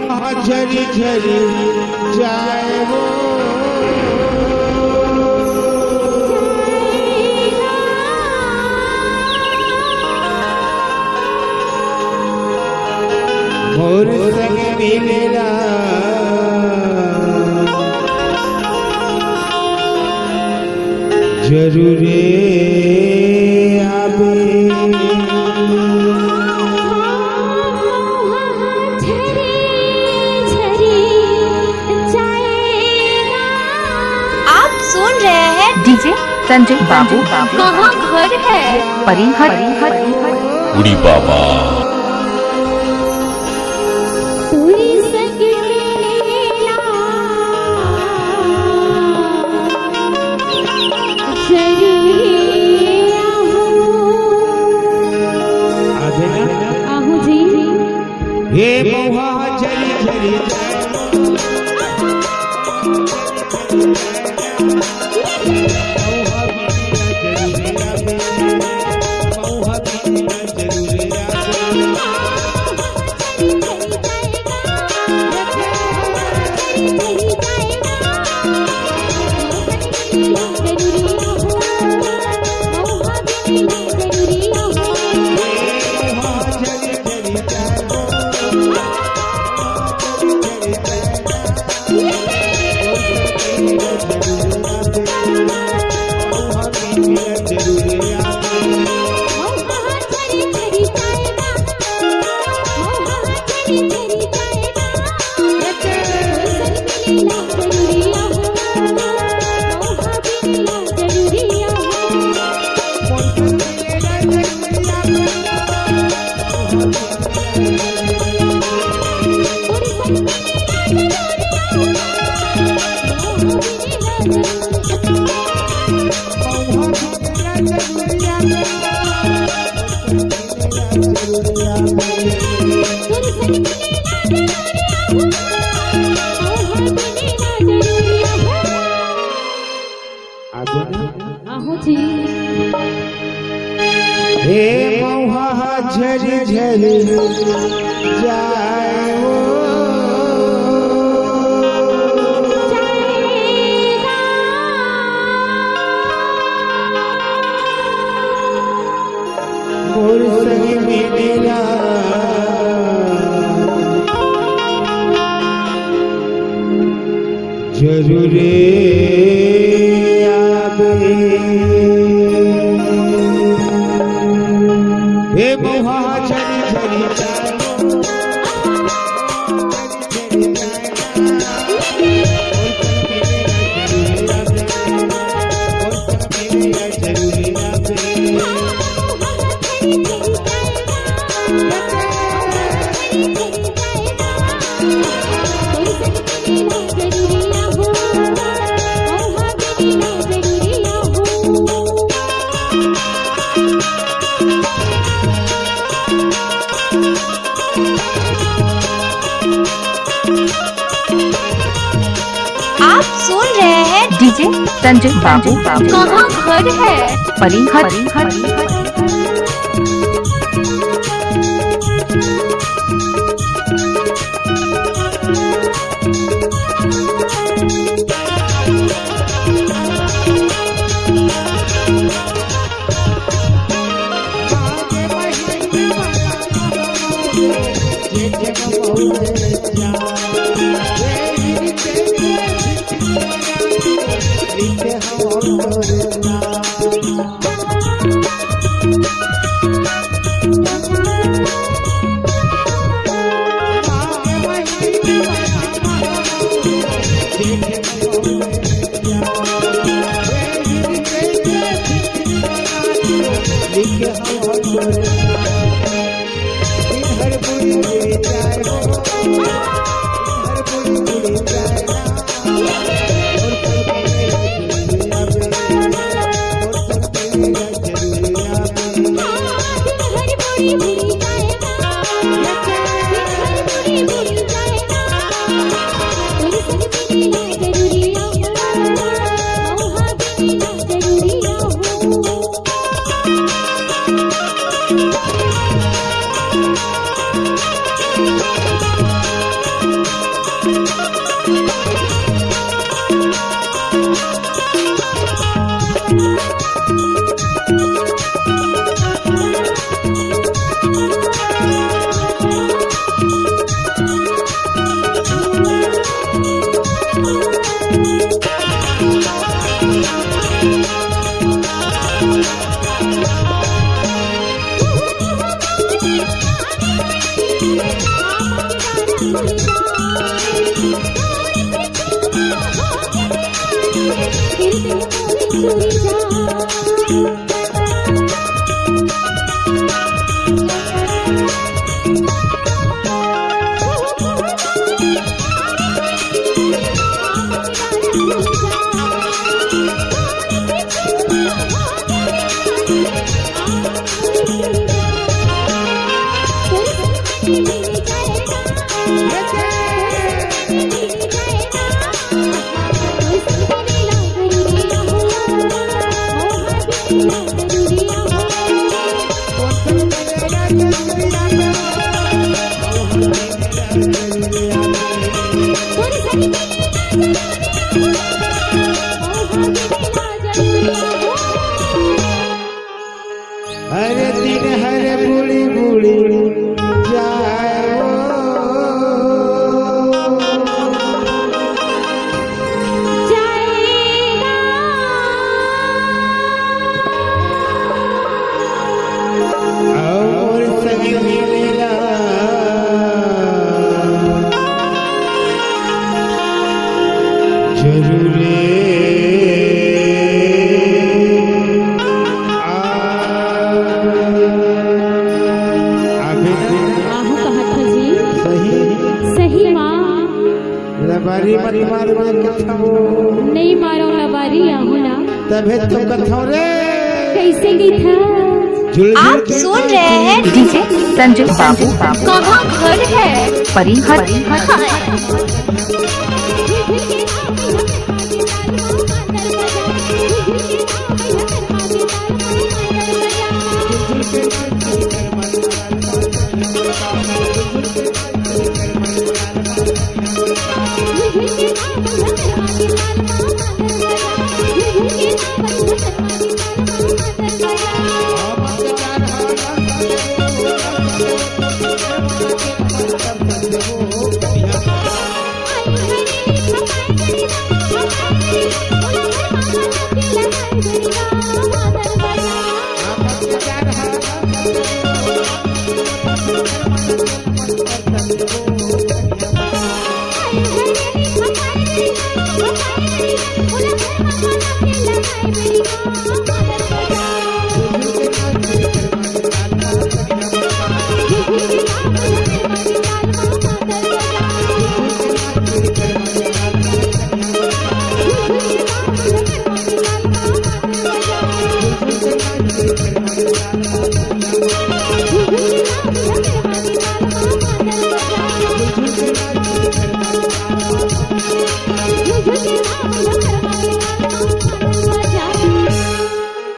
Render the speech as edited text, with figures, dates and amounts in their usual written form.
महा झरी झरी जाए वो मोर संग मिलेला जरूरे आवे डीजे संजय बाबू कहाँ घर है? परिहर उड़ी बाबा पूरी संग मिलेला जरूरी आहू जी। हे मोहा झरी झरी हे मोहा झरी झरी जाए वो मोर संग मिलेला जरूरे आवे हे मोहा झरी झरी डीजे संजय बाबू कहाँ घर है? परिहर हरे दिन हरे बूढ़ी बूढ़ी जाए और संग मिलेला जरूरे लबारी मत मार नहीं मारो लबारी आहू ना तबे तो कथो रे कैसे गई था। आप सुन रहे हैं डीजे संजय बाबू। कहाँ घर है? परिहर Thank you.